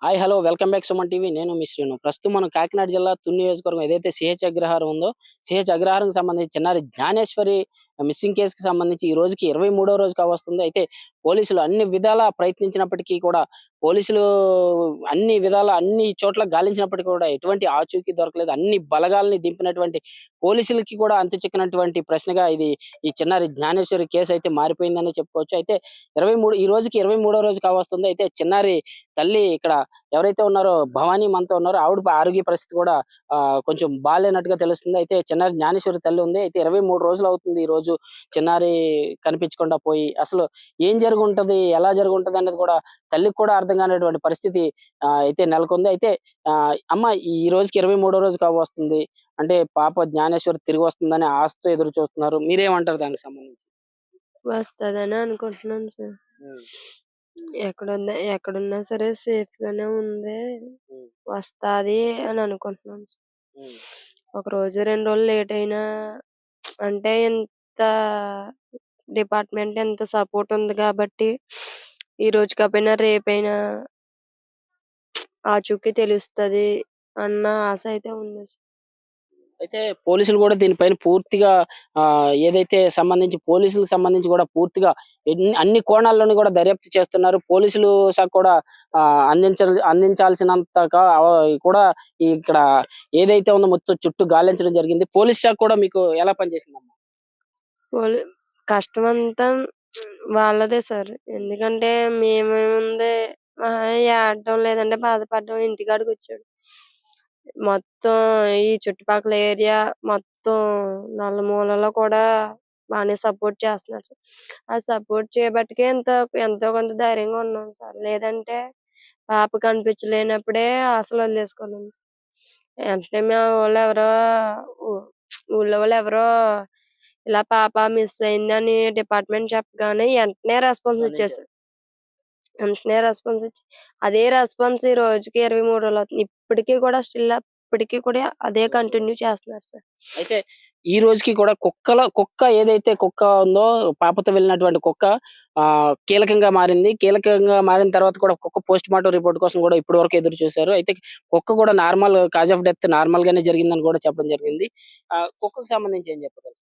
Hi hello welcome back Suman TV. నేను మీ శ్రీను. ప్రస్తుతం మనం కాకినాడ జిల్లా తుని నియోజకవర్గం ఏదైతే సిహెచ్ అగ్రహారం ఉందో, సిహెచ్ అగ్రహారంకి సంబంధించి చిన్నారి జ్ఞానేశ్వరి మిస్సింగ్ కేసుకి సంబంధించి ఈ రోజుకి 23వ రోజు కావస్తుంది. అయితే పోలీసులు అన్ని విధాలా ప్రయత్నించినప్పటికీ కూడా పోలీసులు అన్ని విధాలా అన్ని చోట్ల గాలించినప్పటికీ కూడా ఎటువంటి ఆచూకీ దొరకలేదు. అన్ని బలగాల్ని దింపినటువంటి పోలీసులకి కూడా అంతు చిక్కనటువంటి ప్రశ్నగా ఈ చిన్నారి జ్ఞానేశ్వరి కేసు అయితే మారిపోయిందనే చెప్పుకోవచ్చు. అయితే 23 ఈ రోజుకి 23వ రోజు కావస్తుంది. అయితే చిన్నారి తల్లి ఇక్కడ ఎవరైతే ఉన్నారో భవానీ మనతో ఉన్నారో ఆవిడ ఆరోగ్య పరిస్థితి కూడా కొంచెం బాలేనట్టుగా తెలుస్తుంది. అయితే చిన్నారి జ్ఞానేశ్వరి తల్లి ఉంది. అయితే 23 రోజులు అవుతుంది ఈ రోజు చిన్నారి కనిపించకుండా పోయి. అసలు ఏం జరుగుంటది? ఎలా జరుగుంటది? అనేది కూడా తల్లికి కూడా అర్థం కానటువంటి పరిస్థితి అయితే నెలకొంది. అయితే అమ్మ ఈ రోజుకి 23వ రోజు కావస్తుంది. అంటే పాప జ్ఞానేశ్వరి తిరిగి వస్తుందని ఆశతో ఎదురు చూస్తున్నారు. మీరేమంటారు దానికి సంబంధించి? వస్తదని అనుకుంటున్నాను సార్. హ్మ్. ఎక్కడున్నా సరే సేఫ్ గానే ఉంది. హ్మ్. వస్తాది అని అనుకుంటున్నాను సార్. హ్మ్. ఒక రోజు, 2 రోజులు లేట్ అయినా అంటే ఇంత డిపార్ట్‌మెంట్ ఇంత సపోర్ట్ ఉంది కాబట్టి ఈ రోజు కాపోయినా రేపైనా ఆచూకీ తెలుస్తది అన్న ఆశ అయితే ఉంది సార్. అయితే పోలీసులు కూడా దీనిపైన పూర్తిగా ఏదైతే సంబంధించి పోలీసులకు సంబంధించి కూడా పూర్తిగా అన్ని కోణాల్లోని కూడా దర్యాప్తు చేస్తున్నారు. పోలీసులు శాఖ కూడా అందించాల్సినంత కూడా ఇక్కడ ఏదైతే ఉందో మొత్తం చుట్టూ గాలించడం జరిగింది. పోలీస్ శాఖ కూడా మీకు ఎలా పనిచేసిందమ్మా? పోలీ కష్టమంతా వాళ్ళదే సార్. ఎందుకంటే మేమేముంది ఏడడం లేదంటే బాధపడడం ఇంటికాడికొచ్చాడు. మొత్తం ఈ చుట్టుపక్కల ఏరియా మొత్తం నలుమూలలా కూడా బానే సపోర్ట్ చేస్తున్నారు సార్. ఆ సపోర్ట్ చేయబట్టికే ఎంతో కొంత ధైర్యంగా ఉన్నాం సార్. లేదంటే పాప కనిపించలేనప్పుడే అసలు వదిలేసుకోలేం సార్. వెంటనే మా వోళ్ళెవరో ఊ ఊళ్ళో వాళ్ళెవరో ఇలా పాప మిస్ అయిందని డిపార్ట్‌మెంట్ చెప్పగానే వెంటనే రెస్పాన్స్ స్పందించారు. ఇచ్చేసారు. వెంటనే రెస్పాన్స్ ఇచ్చి అదే రెస్పాన్స్ ఈ రోజుకి 23 రోజులవుతుంది. ఇప్పటికి కూడా అదే కంటిన్యూ చేస్తున్నారు సార్. అయితే ఈ రోజుకి కూడా కుక్క ఏదైతే కుక్క ఉందో పాపతో వెళ్ళినటువంటి కుక్క కీలకంగా మారింది. కీలకంగా మారిన తర్వాత కూడా కుక్క పోస్ట్‌మార్టం రిపోర్ట్ కోసం కూడా ఇప్పటి వరకు ఎదురు చూసారు. అయితే కుక్క కూడా normal cause of death normal గానే జరిగిందని కూడా చెప్పడం జరిగింది. కుక్కకి సంబంధించి ఏం చెప్పగలరు?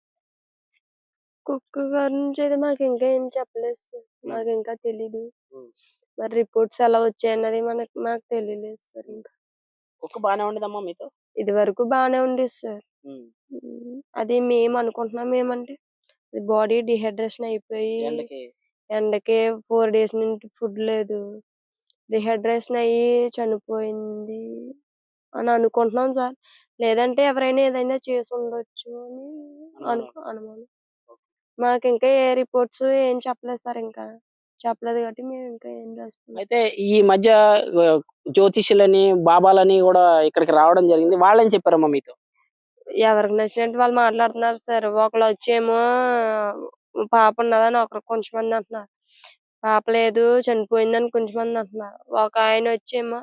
కుక్క గురించి అయితే మాకింకా ఏం చెప్పలేదు సార్. హ్మ్. మాకింకా తెలీదు. హ్మ్. మరి రిపోర్ట్స్ ఎలా వచ్చాయన్నది మాకు తెలియలేదు సార్ హ్మ్. ఇంకా. కుక్క బానే ఉండేదమ్మా మీతో? ఇదివరకు బానే ఉండేది సార్. హ్మ్. అది మేమనుకుంటున్నాం ఏమంటే అది బాడీ డీహైడ్రేషన్ అయిపోయి ఎండకి ఎండకి 4 డేస్ నుండి ఫుడ్ లేదు. డీహైడ్రేషన్ అయ్యి చనిపోయింది అని అనుకుంటున్నాం సార్. లేదంటే ఎవరైనా ఏదైనా చేసుండొచ్చు అని అనుమానం. అనుమానం. మాకింకా ఏ రిపోర్ట్స్ ఏం చెప్పలేదు సార్ ఇంకా. చెప్పలేదు కాబట్టి మేమింకా ఏం రెస్పాన్స్ అయితే ఈ మధ్య ఆహ్, జ్యోతిష్యులని, బాబాలని గూడా ఇక్కడికి రావడం జరిగింది. వాళ్ళేం చెప్పారమ్మా మీతో? ఎవరికి నచ్చినట్టు వాళ్ళు మాట్లాడుతున్నారు సార్. ఒకళ్ళొచ్చేమో పాప ఉన్నదని కొంచెంమంది అంటున్నారు. పాప లేదు చనిపోయిందని కొంచెంమంది అంటున్నారు. ఒకాయనొచ్చేమో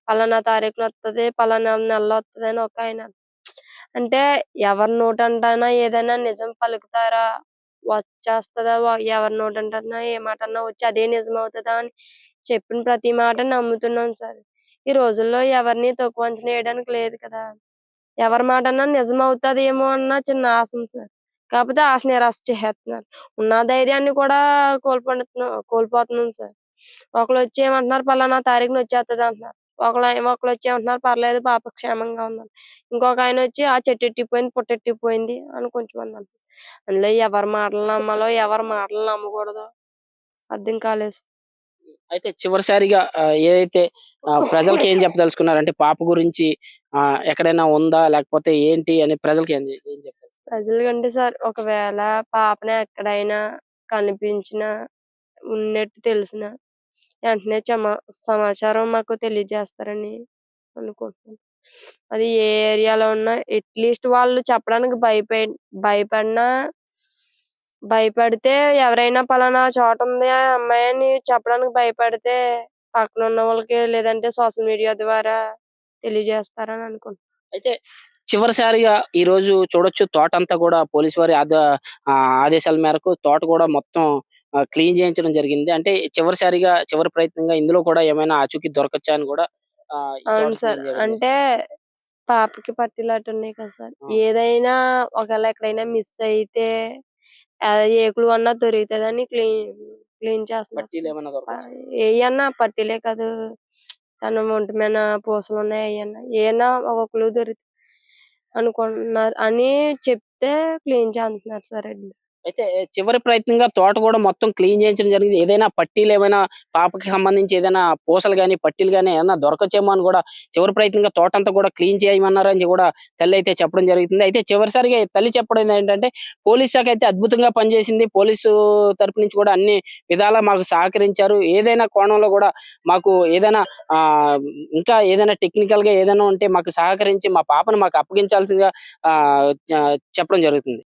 పలానా తారీఖున వత్తది, పలానా నెలలో వత్తదని ఒకాయన. అంటే ఎవరి నోటంటనా ఏదైనా నిజం పలుకుతారా? వచ్చేస్తదా? ఎవరి నోటంటన్నా ఏ మాటన్నా వచ్చి అదే నిజమవుతదా అని చెప్పిన ప్రతి మాట నమ్ముతున్నాం సార్. ఈ రోజుల్లో ఎవరిని తక్కువ అంచనా ఏయడానికి లేదు కదా! ఎవరి మాటన్నా నిజమవుతదేమో అన్న చిన్న ఆశ ఉంది సార్. కాపోతే ఆశ నిరాశ చేసేత్తున్నారు. ఉన్న ధైర్యాన్ని కూడా కోల్పోతున్నాం సార్. ఒకళ్ళొచ్చి ఏమంటున్నారు పలానా తారీఖున వచ్చేత్తదంటున్నారు. ఒకళ్ళొచ్చి ఏమంటున్నారు పర్లేదు పాప క్షేమంగా ఉందని. ఇంకొకాయనొచ్చి ఆ చెట్టెట్టిపోయింది, పుట్టెట్టిపోయింది అని కొంచెంమంది అంటున్నారు. అందులో ఎవరి మాటలు నమ్మాలో, ఎవరి మాటలు నమ్మకూడదో అర్థం కాలేదు సార్. అయితే చివరిసారిగా ఏదైతే ప్రజలకి ఏం చెప్పదలుచుకున్నారు? అంటే పాప గురించి ఎక్కడైనా ఉందా? లేకపోతే ఏంటి అని ప్రజలకి ఏం చెప్తారు? ప్రజలకంటే సార్ ఒకవేళ పాపని ఎక్కడైనా కనిపించినా, ఉన్నట్టు తెలిసినా వెంటనే సమాచారం మాకు తెలియజేస్తారని అనుకుంటున్నాను. అది ఏ ఏరియాలో ఉన్నా అట్‌లీస్ట్ వాళ్ళు చెప్పడానికి భయపడినా భయపడితే ఎవరైనా పలానా చోటుంది ఆ అమ్మాయి అని చెప్పడానికి భయపడితే పక్కనున్న వాళ్ళకి లేదంటే సోషల్ మీడియా ద్వారా తెలియజేస్తారని అనుకుంటున్నాను. అయితే చివరిసారిగా ఈరోజు చూడొచ్చు తోటంతా గూడా పోలీస్ వారి ఆదేశాల మేరకు తోట గూడా మొత్తం క్లీన్ చేయించడం జరిగింది. అంటే చివరి ప్రయత్నంగా ఇందులో కూడా ఏమైనా ఆచూకీ దొరకచ్చా అని గూడా ఈ తోట అవును సార్. క్లీన్ చేయడం అంటే పాపకి పట్టీలట్టు ఉన్నాయి కదా సార్. ఆ! ఏదైనా ఒకవేళ ఎక్కడైనా మిస్ అయితే ఏకులు అన్నా దొరుకుతదని క్లీన్ చేస్తున్నారు పట్టీలు సార్. ఏమైనా ప దొరకచ్చు. ఏయన్నా పట్టీలే కాదు, తన ఒంటి మీద పూసలున్నాయి ఏయన్నా. ఏయన్నా ఒక క్లూ అనుకుంటున్నారు అని చెప్తే క్లీన్ చేస్తున్నారు సార్ ఈళ్ళు. అయితే చివరి ప్రయత్నంగా తోట కూడా మొత్తం క్లీన్ చేయించడం జరిగింది. ఏదైనా పట్టీలేమైనా పాపకి సంబంధించి ఏదైనా పూసలు గాని, పట్టీలు గాని ఏమన్నా దొరకచ్చేమో అని కూడా చివరి ప్రయత్నంగా తోటంతా కూడా క్లీన్ చేయమన్నారని కూడా తల్లయితే చెప్పడం జరుగుతుంది. అయితే చివరిసారిగా ఈ తల్లి చెప్పడం ఏంటంటే, పోలీస్ శాఖ అయితే అద్భుతంగా పనిచేసింది. పోలీసు తరపు నుంచి కూడా అన్ని విధాలా మాకు సహకరించారు. ఏదైనా కోణంలో కూడా మాకు ఏదైనా ఆహ్, ఇంకా ఏదైనా టెక్నికల్‌గా ఏదైనా ఉంటే మాకు సహకరించి మా పాపను మాకు అప్పగించాల్సిందిగా ఆహ్, చ చెప్పడం జరుగుతుంది.